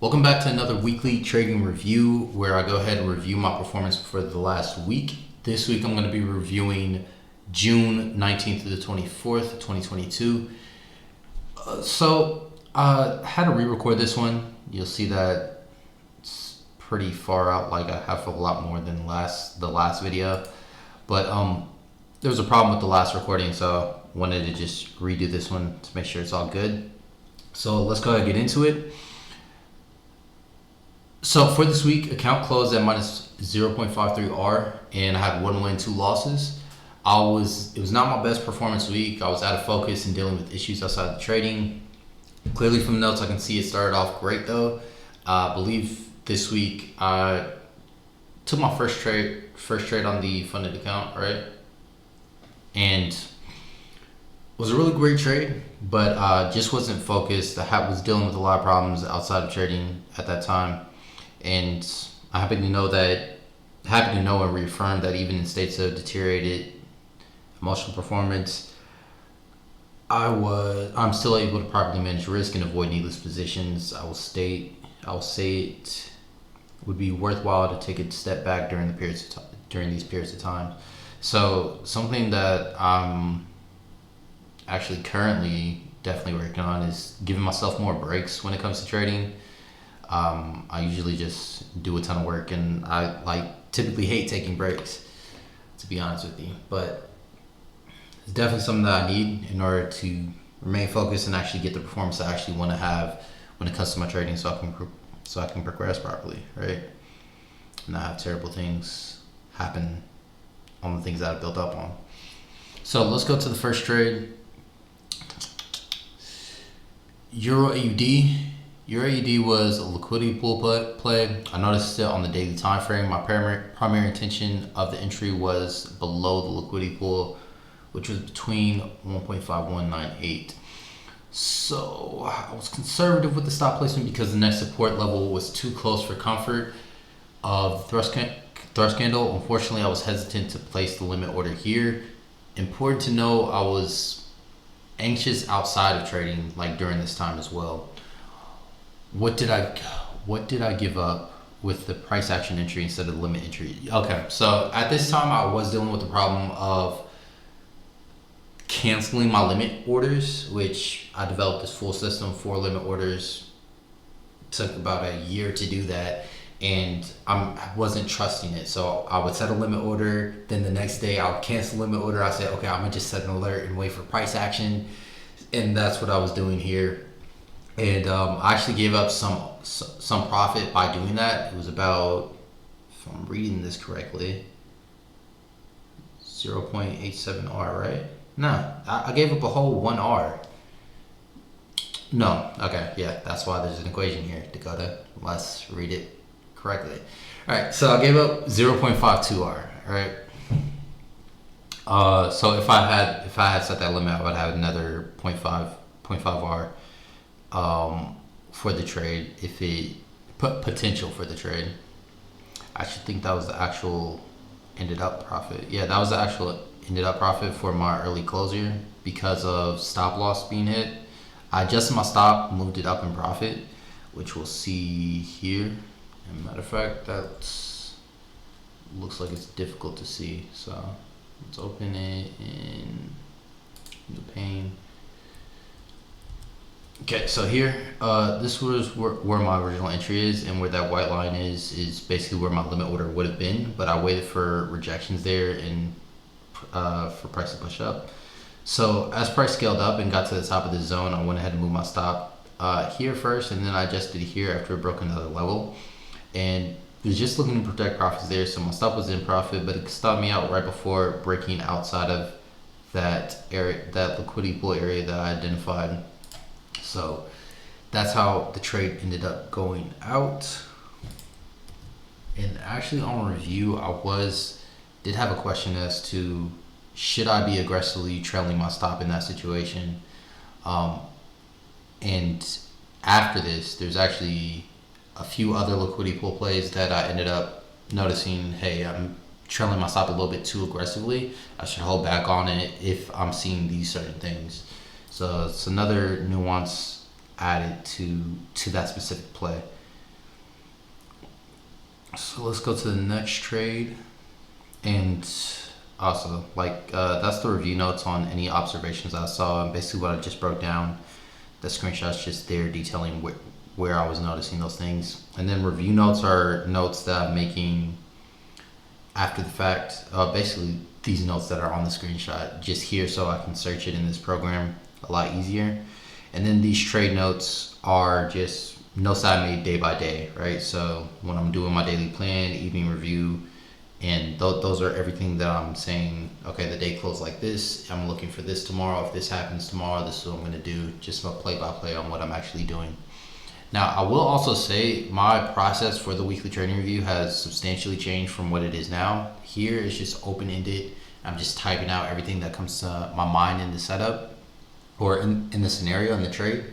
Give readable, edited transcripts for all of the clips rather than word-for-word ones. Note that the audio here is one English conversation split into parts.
Welcome back to another weekly trading review where I go ahead and review my performance for the last week. This week I'm going to be reviewing June 19th to the 24th, 2022. I had to re-record this one. You'll see that it's pretty far out, like I have a lot more than the last video. But there was a problem with the last recording, so I wanted to just redo this one to make sure it's all good. So let's go ahead and get into it. So for this week, account closed at minus 0.53R, and I had 1 win, 2 losses. It was not my best performance week. I was out of focus and dealing with issues outside the trading. Clearly from the notes, I can see it started off great though. I believe this week I took my first trade on the funded account, right? And it was a really great trade, but just wasn't focused. I was dealing with a lot of problems outside of trading at that time. And I happen to know and reaffirm that even in states of deteriorated emotional performance, I'm still able to properly manage risk and avoid needless positions. I will say it would be worthwhile to take a step back during these periods of time. So something that I'm actually currently definitely working on is giving myself more breaks when it comes to trading. I usually just do a ton of work, and I typically hate taking breaks, to be honest with you. But it's definitely something that I need in order to remain focused and actually get the performance I actually want to have when it comes to my trading, so I can progress properly, right? And not have terrible things happen on the things that I built up on. So let's go to the first trade. Euro AUD. Euro AUD was a liquidity pool play. I noticed it on the daily time frame. My primary intention of the entry was below the liquidity pool, which was between 1.5198. So I was conservative with the stop placement because the next support level was too close for comfort of the thrust candle. Unfortunately, I was hesitant to place the limit order here. Important to know, I was anxious outside of trading, like during this time as well. What did I give up with the price action entry instead of the limit entry? Okay, so at this time I was dealing with the problem of canceling my limit orders, which I developed this full system for limit orders. It took about a year to do that, and I wasn't trusting it. So I would set a limit order, then the next day I would cancel the limit order. I said, okay, I'm gonna just set an alert and wait for price action, and that's what I was doing here. And I actually gave up some profit by doing that. It was about, if I'm reading this correctly, 0.87R, right? No, I gave up a whole 1R. No, okay, yeah, that's why there's an equation here, Dakota. Let's read it correctly. All right, so I gave up 0.52R, right? So if I had set that limit, I would have another 0.5R. For the trade, if it put potential for the trade. I should think that was the actual ended up profit. Yeah, that was the actual ended up profit for my early closure because of stop loss being hit. I adjusted my stop, moved it up in profit, which we'll see here. As a matter of fact, that looks like it's difficult to see. So let's open it in the pane. Okay, so here, this was where my original entry is, and where that white line is basically where my limit order would have been, but I waited for rejections there and for price to push up. So as price scaled up and got to the top of the zone, I went ahead and moved my stop here first, and then I adjusted here after it broke another level. And it was just looking to protect profits there, so my stop was in profit, but it stopped me out right before breaking outside of that area, that liquidity pool area that I identified. So that's how the trade ended up going out. And actually on review, I did have a question as to should I be aggressively trailing my stop in that situation. And after this, there's actually a few other liquidity pool plays that I ended up noticing, hey, I'm trailing my stop a little bit too aggressively. I should hold back on it if I'm seeing these certain things. So it's another nuance added to that specific play. So let's go to the next trade. And also, that's the review notes on any observations I saw, and basically what I just broke down. The screenshot's just there detailing where I was noticing those things. And then review notes are notes that I'm making after the fact. Basically, these notes that are on the screenshot just here so I can search it in this program a lot easier. And then these trade notes are just notes that I made day by day, right? So when I'm doing my daily plan, evening review, and those are everything that I'm saying, okay, the day closed like this, I'm looking for this tomorrow. If this happens tomorrow, this is what I'm gonna do. Just a play by play on what I'm actually doing. Now, I will also say my process for the weekly trading review has substantially changed from what it is now. Here, it's just open-ended. I'm just typing out everything that comes to my mind in the setup or in the scenario, in the trade.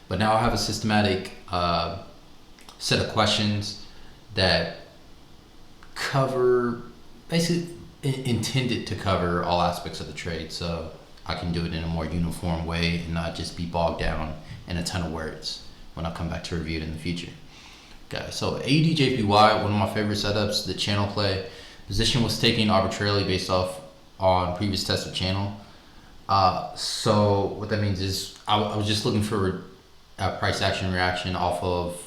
But now I have a systematic set of questions that cover, basically intended to cover all aspects of the trade, so I can do it in a more uniform way and not just be bogged down in a ton of words when I come back to review it in the future. Okay, so ADJPY, one of my favorite setups, the channel play. Position was taken arbitrarily based off on previous tests of channel. So what that means is I was just looking for a price action reaction off of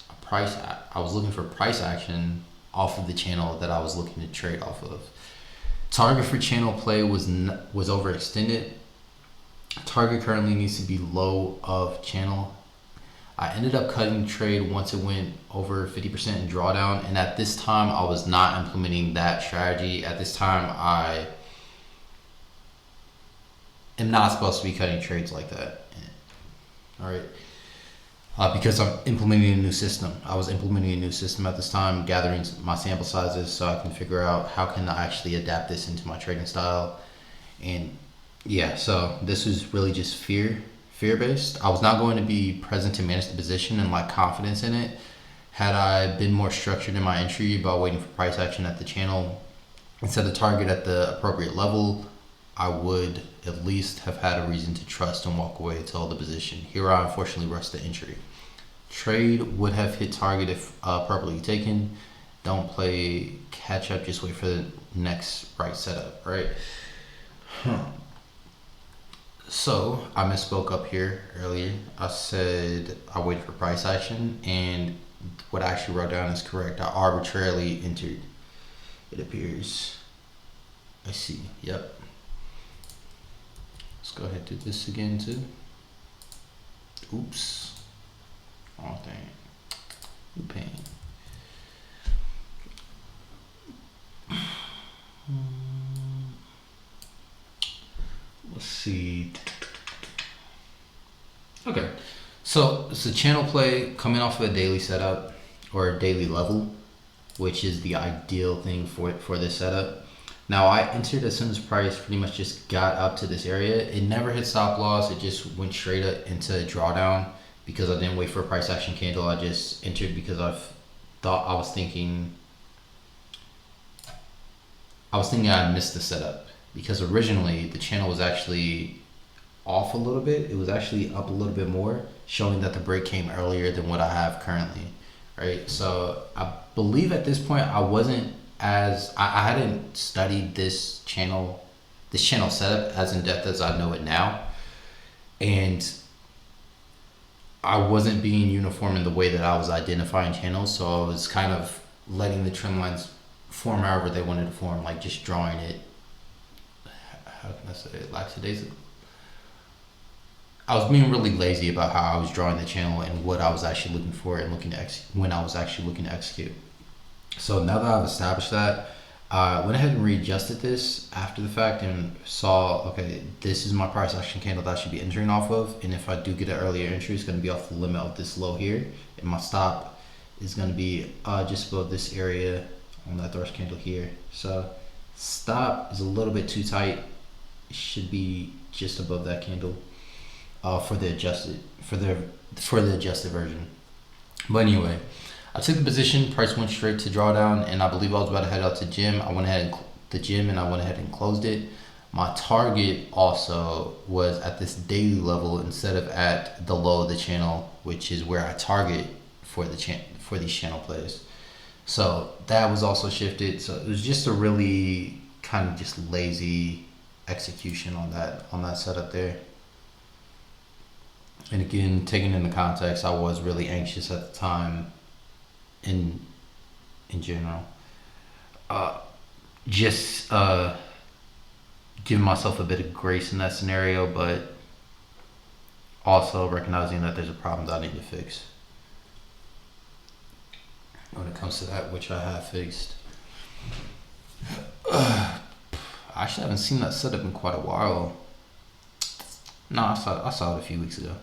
a price. I was looking for price action off of the channel that I was looking to trade off of. Target for channel play was overextended. Target currently needs to be low of channel. I ended up cutting the trade once it went over 50% in drawdown, and at this time I was not implementing that strategy. At this time I am not supposed to be cutting trades like that. All right. Because I'm implementing a new system. I was implementing a new system at this time, gathering my sample sizes so I can figure out how can I actually adapt this into my trading style. And yeah, so this was really just fear-based. I was not going to be present to manage the position and lack confidence in it. Had I been more structured in my entry by waiting for price action at the channel and set a target at the appropriate level, I would at least have had a reason to trust and walk away to hold the position. Here I unfortunately rushed the entry. Trade would have hit target if properly taken. Don't play catch up, just wait for the next right setup, right? So I misspoke up here earlier. I said I waited for price action, and what I actually wrote down is correct. I arbitrarily entered, it appears. I see, yep. Let's go ahead and do this again too. Oops. Wrong thing. Pain. Let's see. Okay. So it's a channel play coming off of a daily setup or a daily level, which is the ideal thing for this setup. Now I entered as soon as price pretty much just got up to this area. It never hit stop loss. It just went straight up into a drawdown because I didn't wait for a price action candle. I just entered because I was thinking I missed the setup, because originally the channel was actually off a little bit. It was actually up a little bit more, showing that the break came earlier than what I have currently, right? So I believe at this point I hadn't studied this channel setup as in depth as I know it now, and I wasn't being uniform in the way that I was identifying channels. So I was kind of letting the trend lines form however they wanted to form, like just drawing it, how can I say it, lackadaisical. I was being really lazy about how I was drawing the channel and what I was actually looking for and when I was actually looking to execute. So now that I've established that, I went ahead and readjusted this after the fact and saw, okay, this is my price action candle that I should be entering off of. And if I do get an earlier entry, it's going to be off the limit of this low here. And my stop is going to be just above this area on that thrush candle here. So stop is a little bit too tight. It should be just above that candle for the adjusted version. But anyway, I took the position, price went straight to drawdown, and I believe I was about to head out to gym. I went ahead and closed it. My target also was at this daily level instead of at the low of the channel, which is where I target for these channel plays. So that was also shifted. So it was just a really kind of just lazy execution on that setup there. And again, taking into context, I was really anxious at the time in general. Just giving myself a bit of grace in that scenario, but also recognizing that there's a problem that I need to fix when it comes to that, which I have fixed. I actually haven't seen that setup in quite a while. No, I saw it a few weeks ago.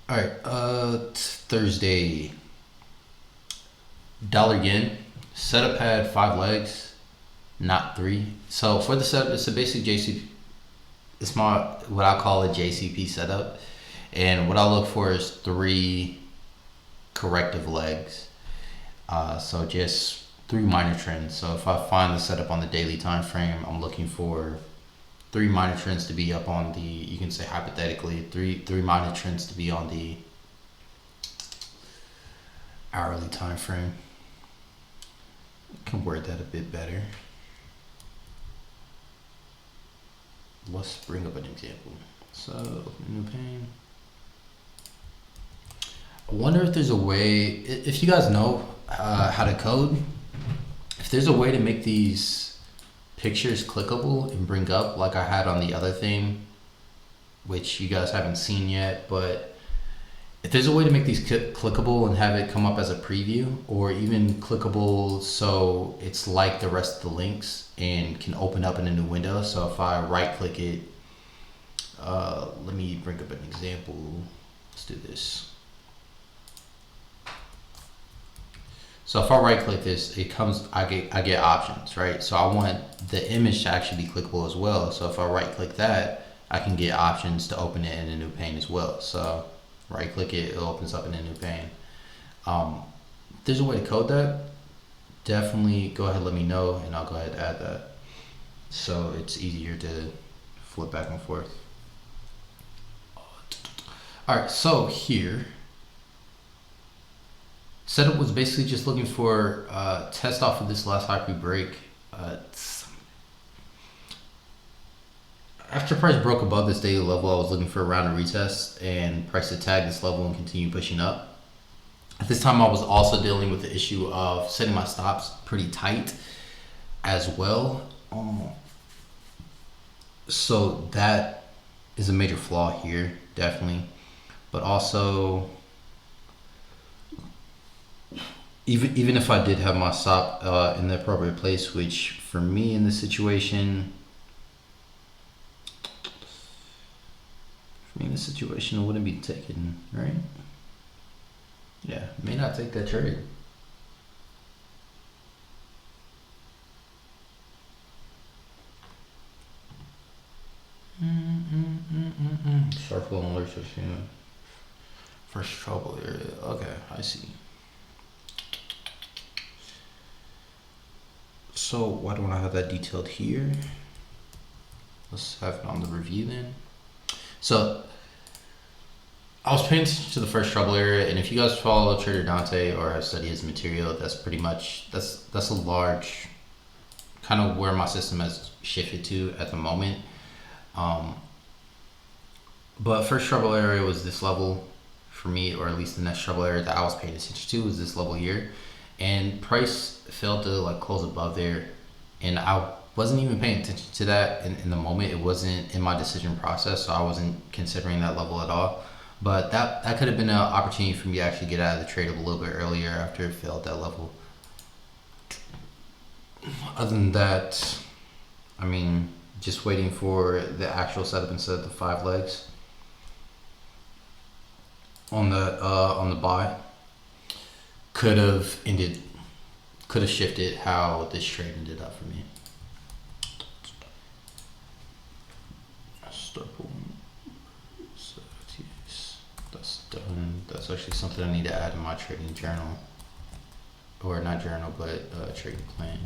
All right, Thursday. Dollar yen setup had 5 legs, not 3. So for the setup, it's a basic JCP. It's my what I call a JCP setup, and what I look for is 3 corrective legs. So just 3 minor trends. So if I find the setup on the daily time frame, I'm looking for 3 minor trends to be up on the. You can say hypothetically 3 minor trends to be on the hourly time frame. I can word that a bit better. Let's bring up an example. So open a new pane. I wonder if there's a way, if you guys know how to code, if there's a way to make these pictures clickable and bring up like I had on the other thing, which you guys haven't seen yet, but if there's a way to make these clickable and have it come up as a preview, or even clickable so it's like the rest of the links and can open up in a new window. So if I right click it, let me bring up an example. Let's do this. So if I right click this, it comes, I get options, right? So I want the image to actually be clickable as well. So if I right click that, I can get options to open it in a new pane as well. So right click it, it opens up in a new pane. There's a way to code that. Definitely go ahead, let me know, and I'll go ahead and add that. So it's easier to flip back and forth. All right, so here, setup was basically just looking for test off of this last high pre-break. After price broke above this daily level, I was looking for a round of retest and price to tag this level and continue pushing up. At this time, I was also dealing with the issue of setting my stops pretty tight as well. So that is a major flaw here, definitely. But also, even if I did have my stop in the appropriate place, which for me in this situation, it wouldn't be taken, right? Yeah, may not take that trade. Sharp flow alerts, first trouble area. Okay, I see. So why don't I have that detailed here? Let's have it on the review then. So I was paying attention to the first trouble area, and if you guys follow Trader Dante or have studied his material, that's pretty much that's a large kind of where my system has shifted to at the moment. But first trouble area was this level for me, or at least the next trouble area that I was paying attention to was this level here, and price failed to like close above there, and I wasn't even paying attention to that in the moment. It wasn't in my decision process, so I wasn't considering that level at all. But that could have been an opportunity for me to actually get out of the trade a little bit earlier after it failed that level. Other than that, I mean, just waiting for the actual setup instead of the 5 legs on the buy could have shifted how this trade ended up for me. Start pulling. So yes, that's done. That's actually something I need to add in my trading journal, or not journal, but trading plan.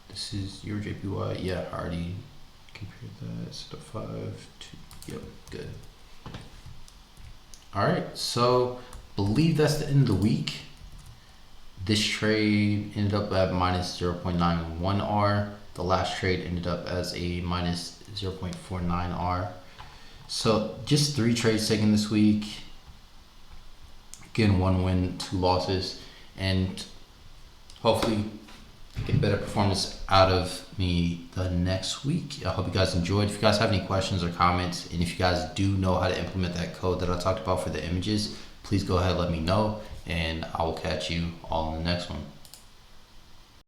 This is your JPY. Yeah, I already compared that. So the 5, 2. Yep, good. All right, so believe that's the end of the week. This trade ended up at minus 0.91 R. The last trade ended up as a minus 0.49 R. So just 3 trades taken this week. Again, 1 win, 2 losses, and hopefully get better performance out of me the next week. I hope you guys enjoyed. If you guys have any questions or comments, and if you guys do know how to implement that code that I talked about for the images, please go ahead and let me know, and I will catch you all in the next one.